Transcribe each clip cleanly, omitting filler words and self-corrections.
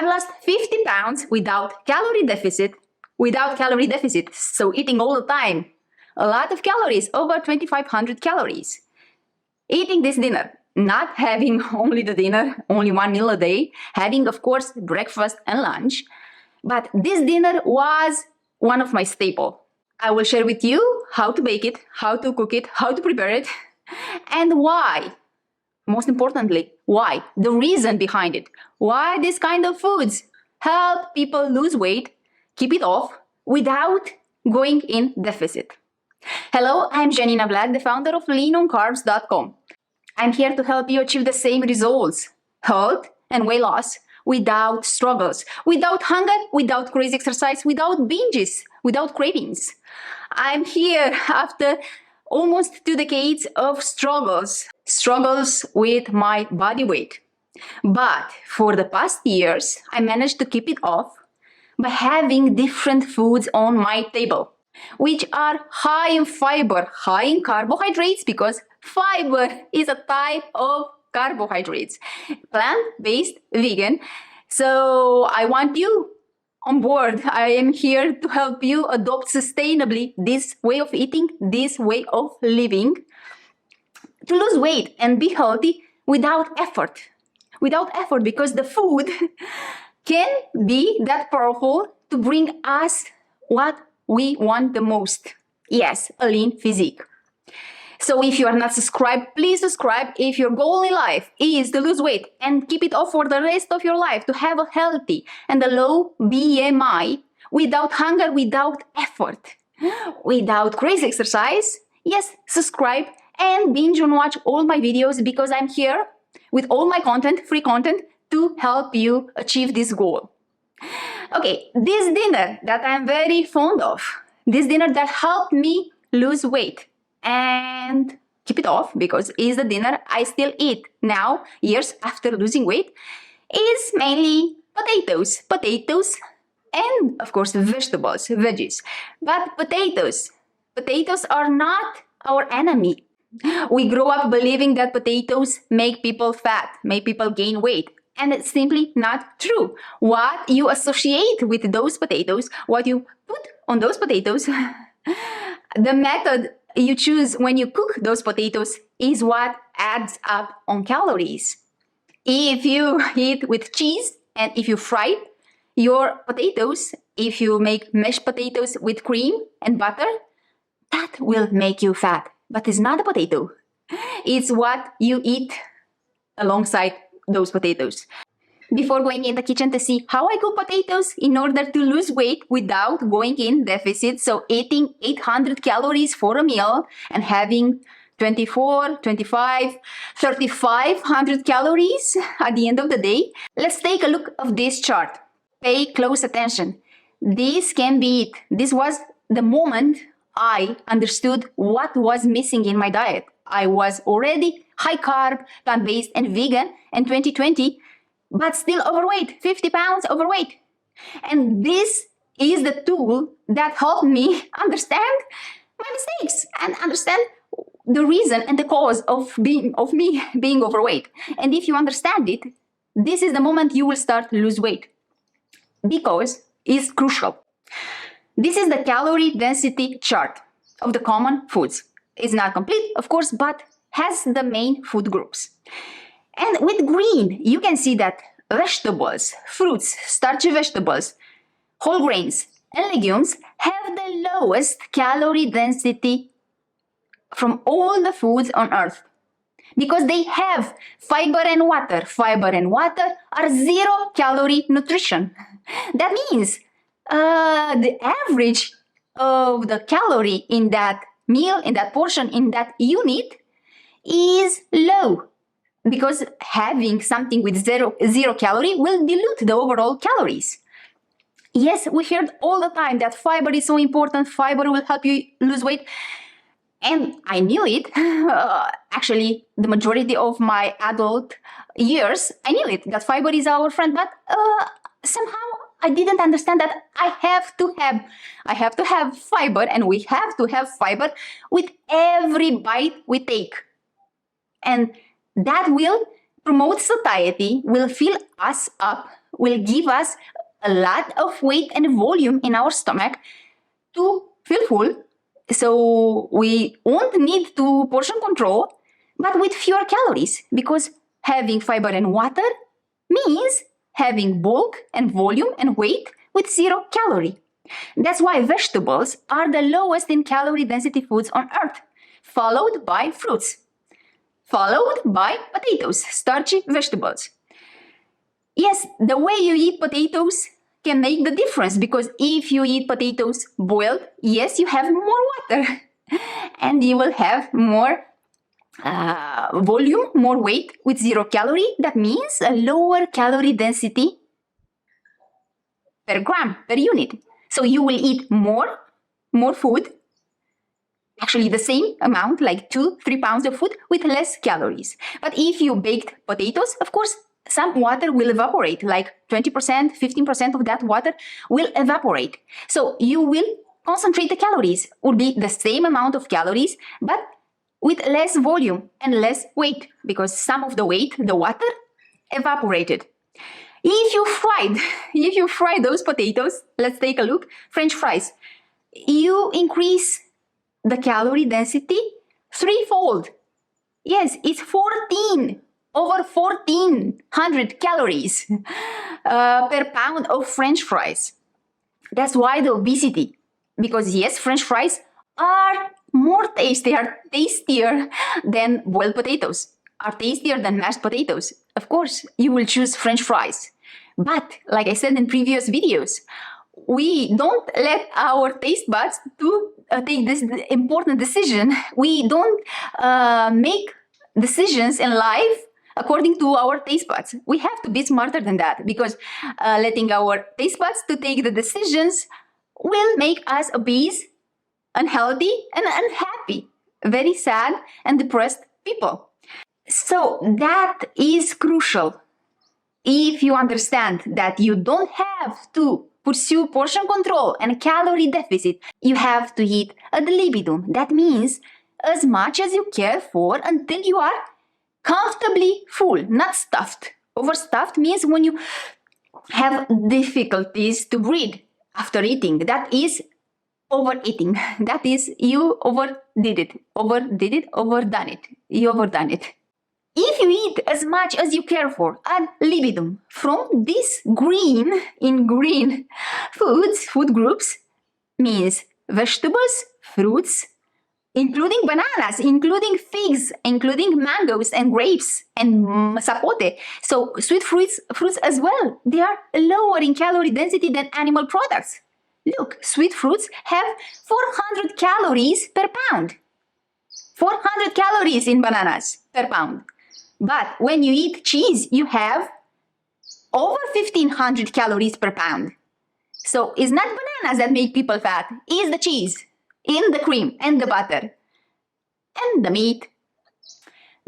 I've lost 50 pounds without calorie deficit, so eating all the time. A lot of calories, over 2,500 calories. Eating this dinner, not having only the dinner, only one meal a day, having, of course, breakfast and lunch. But this dinner was one of my staples. I will share with you how to bake it, how to cook it, how to prepare it, and why. Most importantly, why? The reason behind it. Why this kind of foods help people lose weight, keep it off, without going in deficit. Hello, I'm Janina Vlad, the founder of leanoncarbs.com. I'm here to help you achieve the same results, health and weight loss, without struggles, without hunger, without crazy exercise, without binges, without cravings. I'm here after almost 2 decades of struggles with my body weight. But for the past years, I managed to keep it off by having different foods on my table, which are high in fiber, high in carbohydrates, because fiber is a type of carbohydrates, plant-based, vegan. So I want you on board. I am here to help you adopt sustainably this way of eating, this way of living, to lose weight and be healthy without effort. Without effort, because the food can be that powerful to bring us what we want the most. Yes, a lean physique. So if you are not subscribed, please subscribe if your goal in life is to lose weight and keep it off for the rest of your life, to have a healthy and a low BMI without hunger, without effort, without crazy exercise. Yes, subscribe and binge and watch all my videos, because I'm here with all my content, free content, to help you achieve this goal. Okay, this dinner that I'm very fond of, this dinner that helped me lose weight and keep it off, because it's the dinner I still eat now, years after losing weight, is mainly potatoes, and of course vegetables, veggies. But potatoes are not our enemy. We grow up believing that potatoes make people fat, make people gain weight. And it's simply not true. What you associate with those potatoes, what you put on those potatoes, the method you choose when you cook those potatoes is what adds up on calories. If you eat with cheese and if you fry your potatoes, if you make mashed potatoes with cream and butter, that will make you fat. But it's not a potato. It's what you eat alongside those potatoes. Before going in the kitchen to see how I cook potatoes in order to lose weight without going in deficit, so eating 800 calories for a meal and having 24, 25, 3,500 calories at the end of the day, let's take a look of this chart. Pay close attention. This can be it. This was the moment I understood what was missing in my diet. I was already high carb, plant-based and vegan in 2020, but still overweight, 50 pounds overweight. And this is the tool that helped me understand my mistakes and understand the reason and the cause of me being overweight. And if you understand it, this is the moment you will start to lose weight, because it's crucial. This is the calorie density chart of the common foods. It's not complete, of course, but has the main food groups. And with green, you can see that vegetables, fruits, starchy vegetables, whole grains, and legumes have the lowest calorie density from all the foods on earth, because they have fiber and water. Fiber and water are 0 calorie nutrition. That means the average of the calorie in that meal, in that portion, in that unit is low, because having something with zero calorie will dilute the overall calories. Yes, we heard all the time that fiber is so important, fiber will help you lose weight. And I knew it. Actually, the majority of my adult years, I knew it, that fiber is our friend, but somehow I didn't understand that I have to have fiber, and we have to have fiber with every bite we take. And that will promote satiety, will fill us up will give us a lot of weight and volume in our stomach to feel full. So we won't need to portion control, but with fewer calories, because having fiber and water means having bulk and volume and weight with 0 calorie. That's why vegetables are the lowest in calorie density foods on earth, followed by fruits, followed by potatoes, starchy vegetables. Yes, the way you eat potatoes can make the difference, because if you eat potatoes boiled, yes, you have more water and you will have more volume, more weight with 0 calorie. That means a lower calorie density per gram, per unit. So you will eat more food, actually the same amount, like 2-3 pounds of food with less calories. But if you baked potatoes, of course, some water will evaporate, like 20%, 15% of that water will evaporate. So you will concentrate the calories, will be the same amount of calories, but with less volume and less weight, because some of the weight, the water, evaporated. If you fry those potatoes, let's take a look, French fries, you increase the calorie density threefold. Yes, it's over 1,400 calories per pound of French fries. That's why the obesity, because yes, French fries are tastier than boiled potatoes, are tastier than mashed potatoes. Of course, you will choose French fries. But like I said in previous videos, we don't let our taste buds to take this important decision. We don't make decisions in life according to our taste buds. We have to be smarter than that, because letting our taste buds to take the decisions will make us obese, unhealthy, and unhappy, very sad and depressed people. So that is crucial. If you understand that you don't have to pursue portion control and calorie deficit, you have to eat ad libitum. That means as much as you care for until you are comfortably full, not stuffed. Overstuffed means when you have difficulties to breathe after eating. That is overeating. That is, you overdone it. You overdone it. If you eat as much as you care for, ad libitum, from these green food groups, means vegetables, fruits, including bananas, including figs, including mangoes and grapes and sapote. So sweet fruits as well, they are lower in calorie density than animal products. Look, sweet fruits have 400 calories per pound. 400 calories in bananas per pound. But when you eat cheese, you have over 1,500 calories per pound. So it's not bananas that make people fat, it's the cheese, and the cream, and the butter, and the meat.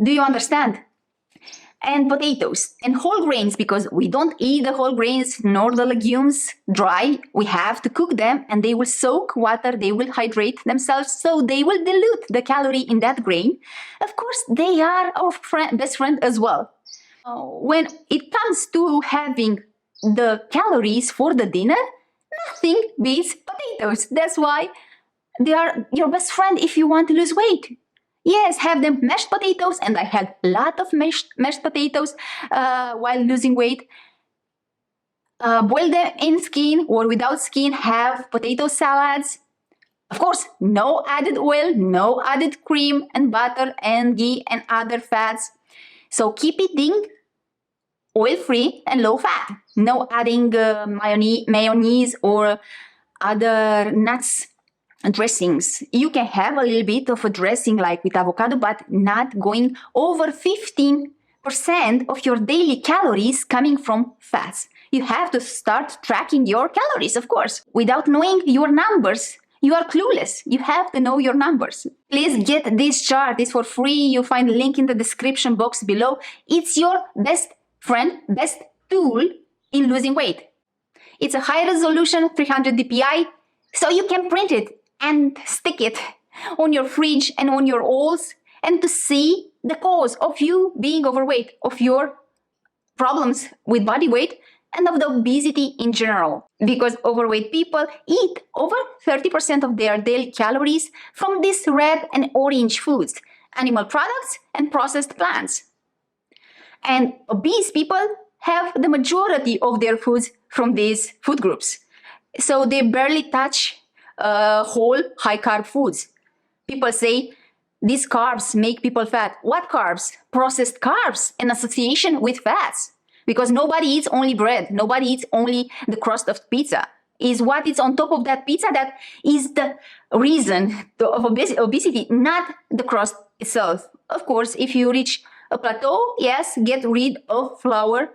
Do you understand? And potatoes and whole grains, because we don't eat the whole grains nor the legumes dry. We have to cook them, and they will soak water, they will hydrate themselves, so they will dilute the calorie in that grain. Of course, they are our best friend as well. When it comes to having the calories for the dinner, nothing beats potatoes. That's why they are your best friend if you want to lose weight. Yes, have them mashed potatoes, and I had a lot of mashed potatoes while losing weight. Boil them in skin or without skin, have potato salads. Of course, no added oil, no added cream and butter and ghee and other fats. So keep eating oil-free and low-fat. No adding mayonnaise or other nuts dressings. You can have a little bit of a dressing like with avocado, but not going over 15% of your daily calories coming from fats. You have to start tracking your calories, of course. Without knowing your numbers, you are clueless. You have to know your numbers. Please get this chart. It's for free. You'll find a link in the description box below. It's your best friend, best tool in losing weight. It's a high resolution 300 dpi, so you can print it and stick it on your fridge and on your walls, and to see the cause of you being overweight, of your problems with body weight, and of the obesity in general, because overweight people eat over 30% of their daily calories from these red and orange foods, animal products, and processed plants. And obese people have the majority of their foods from these food groups. So they barely touch whole high-carb foods. People say, these carbs make people fat. What carbs? Processed carbs in association with fats. Because nobody eats only bread. Nobody eats only the crust of pizza. Is what is on top of that pizza that is the reason of obesity, not the crust itself. Of course, if you reach a plateau, yes, get rid of flour.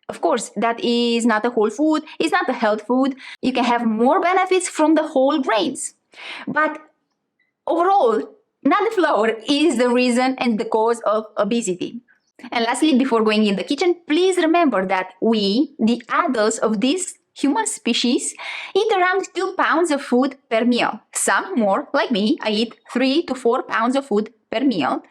Of course, that is not a whole food. It's not a health food. You can have more benefits from the whole grains. But overall, not the flour is the reason and the cause of obesity. And lastly, before going in the kitchen, please remember that we, the adults of this human species, eat around 2 pounds of food per meal. Some more, like me, I eat 3 to 4 pounds of food per meal.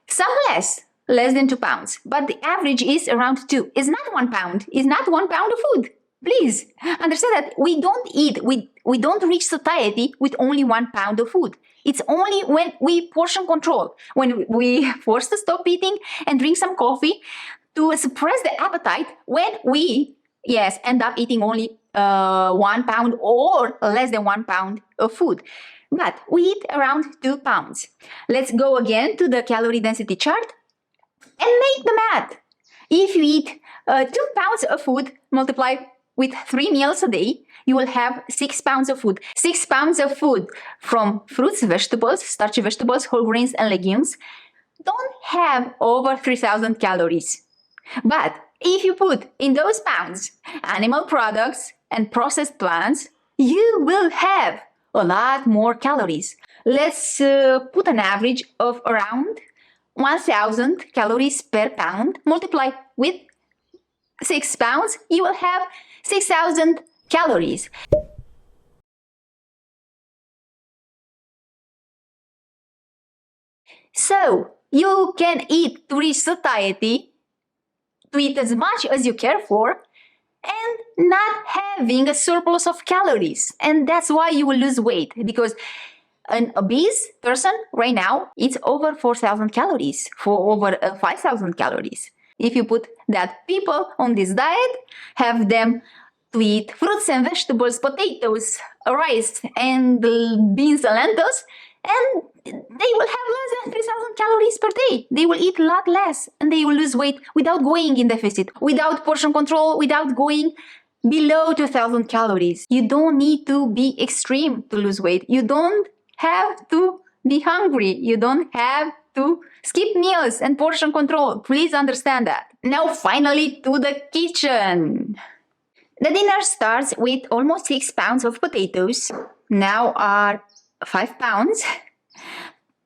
Some less than 2 pounds, but the average is around 2. It's not 1 pound. It's not 1 pound of food. Please understand that we don't eat, we don't reach satiety with only 1 pound of food. It's only when we portion control, when we force to stop eating and drink some coffee to suppress the appetite, when we, yes, end up eating only 1 pound or less than 1 pound of food. But we eat around 2 pounds. Let's go again to the calorie density chart and make the math. If you eat 2 pounds of food multiplied with 3 meals a day, you will have 6 pounds of food. 6 pounds of food from fruits, vegetables, starchy vegetables, whole grains, and legumes don't have over 3,000 calories. But if you put in those pounds animal products and processed plants, you will have a lot more calories. Let's put an average of around 1,000 calories per pound multiplied with 6 pounds, you will have 6,000 calories. So, you can eat to reach satiety, to eat as much as you care for, and not having a surplus of calories. And that's why you will lose weight, because an obese person right now eats over 4,000 calories, for over 5,000 calories. If you put that people on this diet, have them to eat fruits and vegetables, potatoes, rice, and beans and lentils, and they will have less than 3,000 calories per day. They will eat a lot less, and they will lose weight without going in deficit, without portion control, without going below 2,000 calories. You don't need to be extreme to lose weight. You don't have to be hungry. You don't have to skip meals and portion control. Please understand that. Now finally to the kitchen. The dinner starts with almost 6 pounds of potatoes. Now are 5 pounds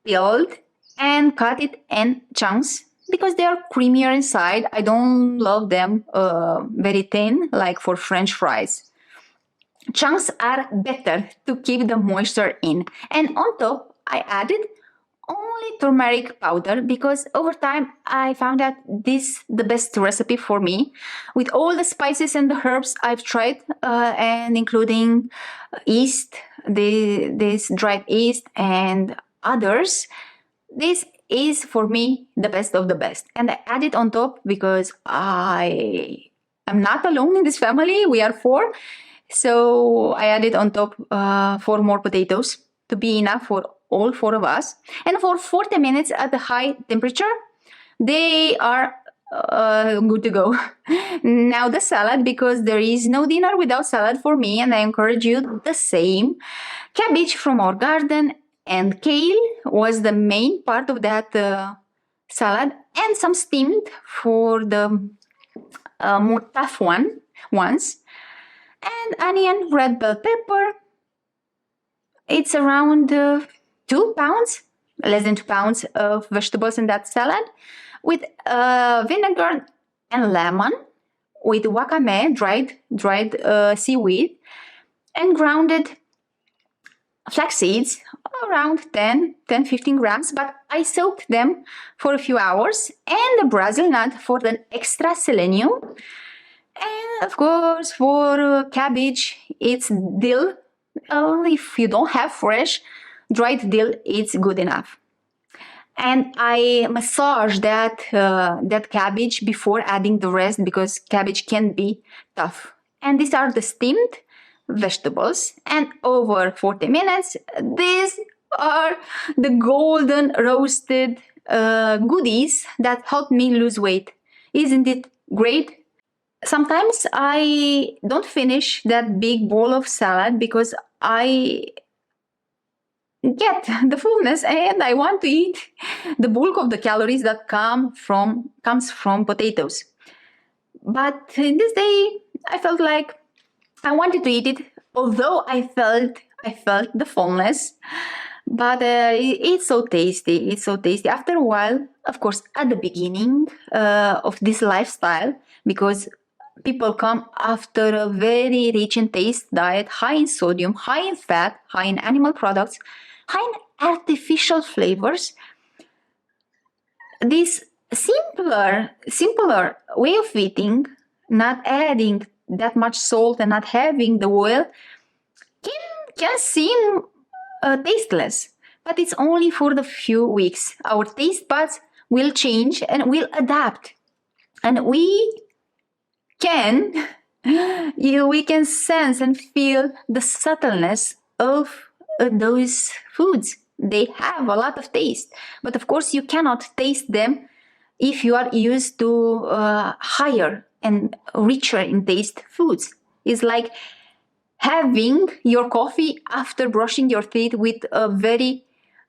peeled and cut it in chunks because they are creamier inside. I don't love them very thin like for French fries. Chunks are better to keep the moisture in. And on top, I added only turmeric powder because over time I found that this the best recipe for me. With all the spices and the herbs I've tried, and including yeast, this dried yeast and others, this is for me the best of the best. And I add it on top because I am not alone in this family. We are 4. So I added on top 4 more potatoes to be enough for all 4 of us. And for 40 minutes at the high temperature, they are good to go. Now the salad, because there is no dinner without salad for me, and I encourage you the same. Cabbage from our garden and kale was the main part of that salad, and some steamed for the more tough ones. And onion, red bell pepper. It's around 2 pounds, less than 2 pounds of vegetables in that salad, with vinegar and lemon, with wakame, dried seaweed, and grounded flax seeds, around 10-15 grams, but I soaked them for a few hours, and the Brazil nut for the extra selenium. And of course, for cabbage, it's dill. If you don't have fresh, dried dill, it's good enough. And I massage that cabbage before adding the rest because cabbage can be tough. And these are the steamed vegetables. And over 40 minutes, these are the golden roasted goodies that help me lose weight. Isn't it great? Sometimes I don't finish that big bowl of salad because I get the fullness and I want to eat the bulk of the calories that comes from potatoes. But in this day, I felt like I wanted to eat it, although I felt the fullness. But it's so tasty. It's so tasty. After a while, of course, at the beginning of this lifestyle, because people come after a very rich in taste diet, high in sodium, high in fat, high in animal products, high in artificial flavors. This simpler way of eating, not adding that much salt and not having the oil, can seem tasteless, but it's only for the few weeks. Our taste buds will change and will adapt, and we can sense and feel the subtleness of those foods. They have a lot of taste, but of course you cannot taste them if you are used to higher and richer in taste foods. It's like having your coffee after brushing your teeth with a very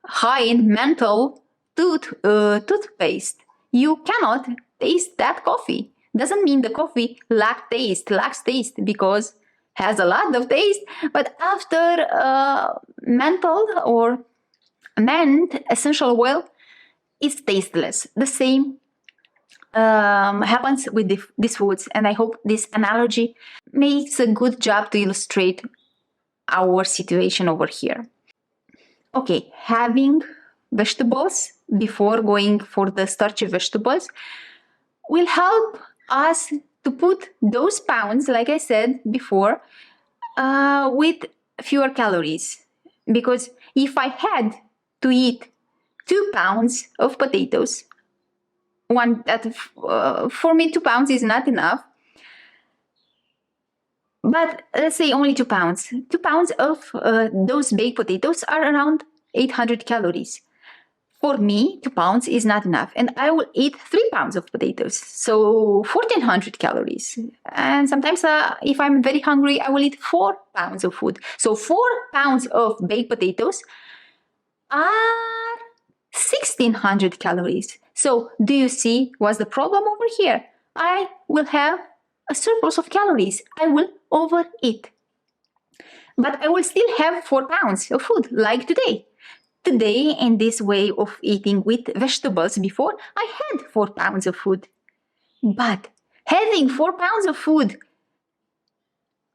high in menthol toothpaste. You cannot taste that coffee. Doesn't mean the coffee lacks taste because has a lot of taste, but after menthol or mint essential oil, it's tasteless. The same happens with these foods, and I hope this analogy makes a good job to illustrate our situation over here. Okay, having vegetables before going for the starchy vegetables will help us to put those pounds, like I said before, with fewer calories. Because if I had to eat 2 pounds of potatoes, for me 2 pounds is not enough, but let's say only 2 pounds. 2 pounds of those baked potatoes are around 800 calories. For me, 2 pounds is not enough, and I will eat 3 pounds of potatoes, so 1400 calories. And sometimes, if I'm very hungry, I will eat 4 pounds of food. So 4 pounds of baked potatoes are 1600 calories. So, do you see what's the problem over here? I will have a surplus of calories. I will overeat. But I will still have 4 pounds of food, like today. Today, in this way of eating with vegetables, before I had 4 pounds of food. But having 4 pounds of food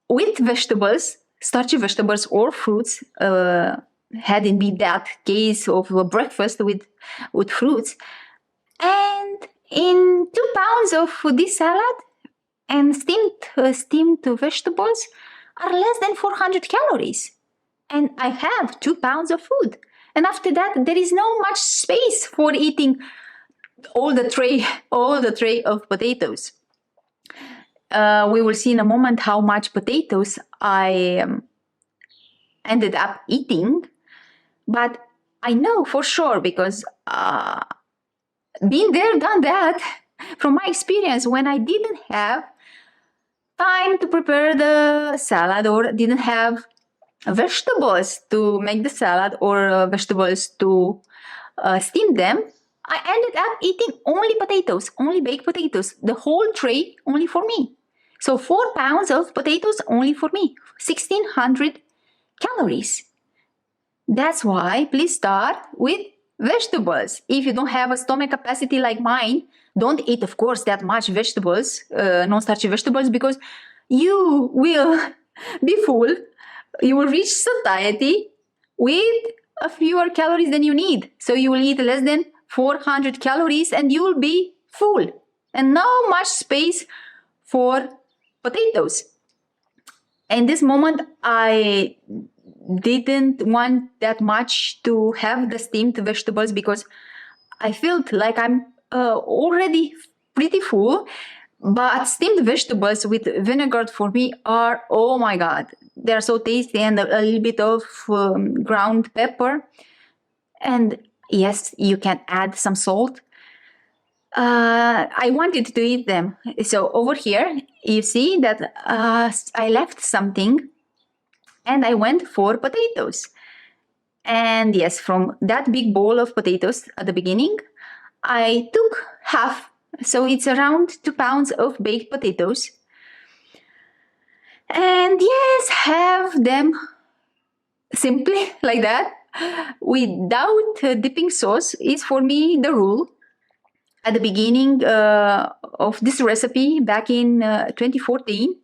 with vegetables, starchy vegetables or fruits, hadn't been that case of a breakfast with fruits, and in 2 pounds of this salad and steamed vegetables are less than 400 calories. And I have 2 pounds of food. And after that, there is no much space for eating all the tray of potatoes. We will see in a moment how much potatoes I ended up eating, but I know for sure because been there, done that. From my experience, when I didn't have time to prepare the salad or didn't have vegetables to make the salad or vegetables to steam them, I ended up eating only potatoes, only baked potatoes, the whole tray only for me. So 4 pounds of potatoes only for me, 1600 calories. That's why please start with vegetables. If you don't have a stomach capacity like mine, don't eat, of course, that much vegetables, non-starchy vegetables, because you will be full. You will reach satiety with a fewer calories than you need. So you will eat less than 400 calories and you will be full. And not much space for potatoes. In this moment, I didn't want that much to have the steamed vegetables because I felt like I'm already pretty full. But steamed vegetables with vinegar for me are, oh my God, they're so tasty, and a little bit of ground pepper. And yes, you can add some salt. I wanted to eat them. So over here, you see that I left something and I went for potatoes. And yes, from that big bowl of potatoes at the beginning, I took half. So it's around 2 pounds of baked potatoes. And yes, have them simply like that, without dipping sauce, is for me the rule. At the beginning of this recipe back in 2014,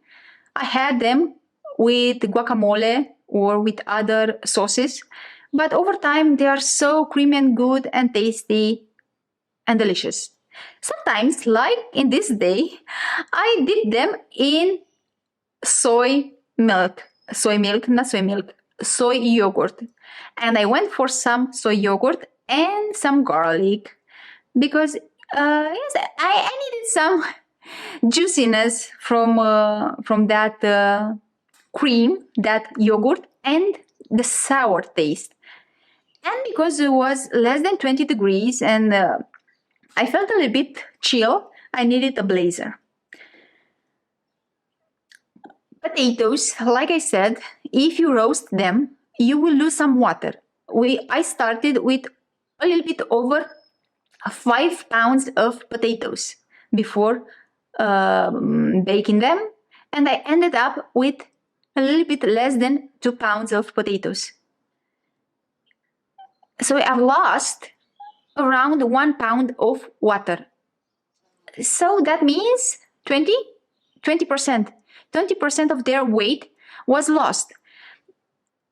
I had them with guacamole or with other sauces. But over time, they are so creamy and good and tasty and delicious. Sometimes, like in this day, I dip them in soy milk. Soy yogurt. And I went for some soy yogurt and some garlic because yes, I needed some juiciness from that cream, that yogurt, and the sour taste. And because it was less than 20 degrees and I felt a little bit chill, I needed a blazer. Potatoes, like I said, if you roast them, you will lose some water. I started with a little bit over 5 pounds of potatoes before baking them, and I ended up with a little bit less than 2 pounds of potatoes. So I've lost around 1 pound of water. So that means 20%. 20% of their weight was lost.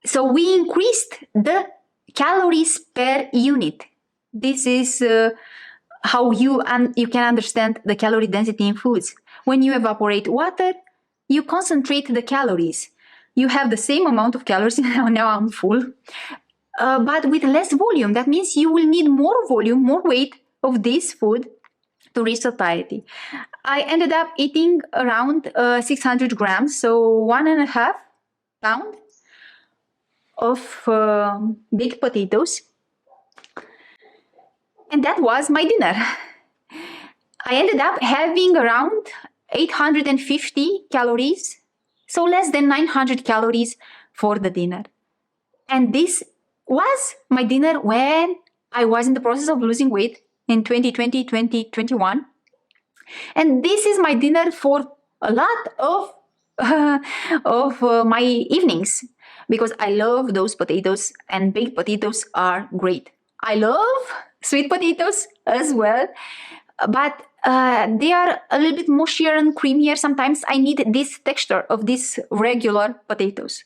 So we increased the calories per unit. This is how you can understand the calorie density in foods. When you evaporate water, you concentrate the calories. You have the same amount of calories, now I'm full, but with less volume. That means you will need more volume, more weight of this food to reach satiety. I ended up eating around 600 grams, so 1.5 pound of baked potatoes. And that was my dinner. I ended up having around 850 calories, so less than 900 calories for the dinner. And this was my dinner when I was in the process of losing weight in 2020, 2021. And this is my dinner for a lot of my evenings, because I love those potatoes, and baked potatoes are great. I love sweet potatoes as well, but they are a little bit mushier and creamier. Sometimes I need this texture of these regular potatoes.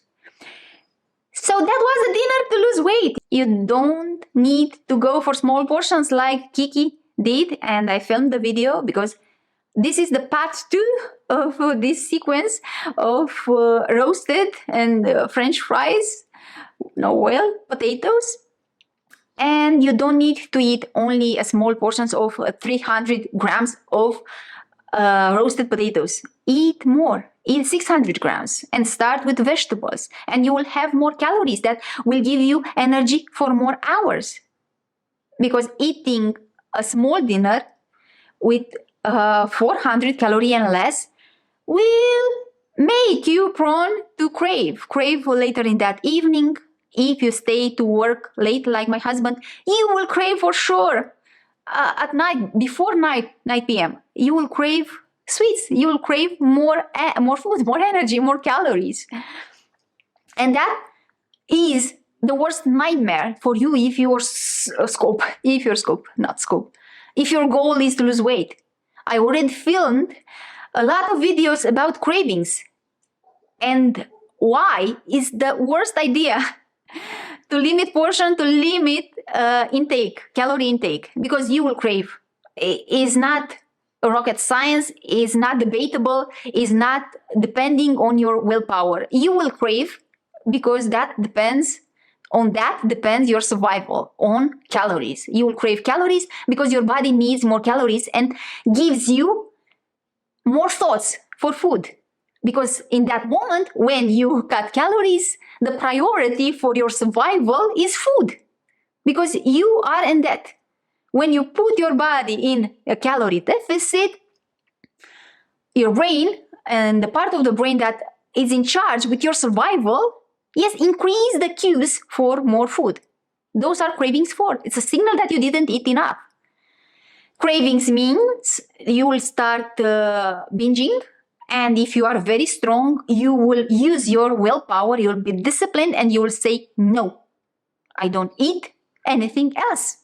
So that was a dinner to lose weight. You don't need to go for small portions like Kiki did, and I filmed the video because this is the part 2 of this sequence of roasted and French fries, oil, potatoes. And you don't need to eat only a small portions of 300 grams of roasted potatoes. Eat more. Eat 600 grams and start with vegetables, and you will have more calories that will give you energy for more hours. Because eating a small dinner with 400 calories and less will make you prone to crave later in that evening. If you stay to work late like my husband, you will crave for sure. At night, before 9 p.m., you will crave sweets. You will crave more food, more energy, more calories. And that is the worst nightmare for you if your goal is to lose weight. I already filmed a lot of videos about cravings and why is the worst idea to limit portion, to limit calorie intake, because you will crave. It's not rocket science, is not debatable, is not depending on your willpower. You will crave because that depends your survival on calories. You will crave calories because your body needs more calories and gives you more thoughts for food. Because in that moment, when you cut calories, the priority for your survival is food. Because you are in debt. When you put your body in a calorie deficit, your brain and the part of the brain that is in charge with your survival, yes, increase the cues for more food. Those are cravings for. It's a signal that you didn't eat enough. Cravings means you will start binging, and if you are very strong, you will use your willpower, you'll be disciplined, and you will say, no, I don't eat anything else.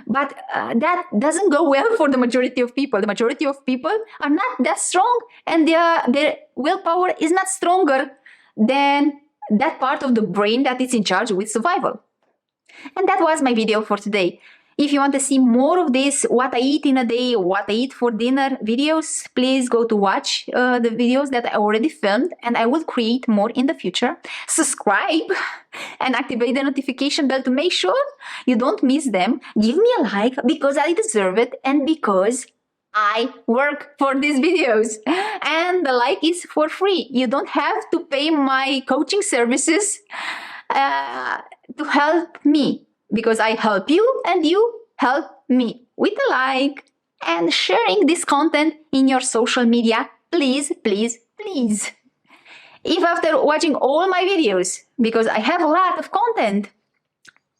But that doesn't go well for the majority of people. The majority of people are not that strong, and their willpower is not stronger than that part of the brain that is in charge with survival. And that was my video for today. If you want to see more of this, what I eat in a day, what I eat for dinner videos, please go to watch the videos that I already filmed, and I will create more in the future. Subscribe and activate the notification bell to make sure you don't miss them. Give me a like because I deserve it and because I work for these videos. And the like is for free. You don't have to pay my coaching services to help me, because I help you and you help me with a like and sharing this content in your social media. Please, please, please. If after watching all my videos, because I have a lot of content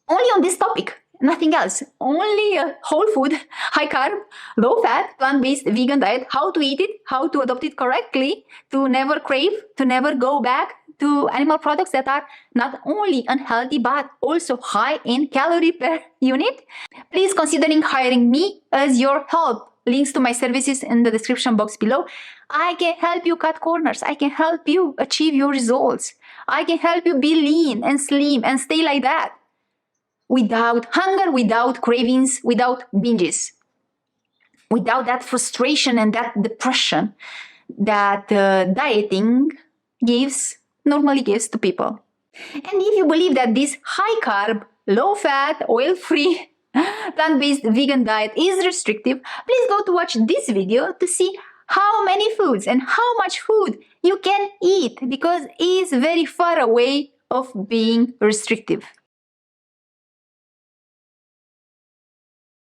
only on this topic, nothing else, only a whole food, high carb, low fat, plant-based vegan diet, how to eat it, how to adopt it correctly, to never crave, to never go back to animal products that are not only unhealthy but also high in calorie per unit, please considering hiring me as your help. Links to my services in the description box below. I can help you cut corners. I can help you achieve your results. I can help you be lean and slim and stay like that, without hunger, without cravings, without binges, without that frustration and that depression that dieting normally gives to people. And if you believe that this high carb, low fat, oil free, plant-based vegan diet is restrictive, please go to watch this video to see how many foods and how much food you can eat, because it is very far away of being restrictive.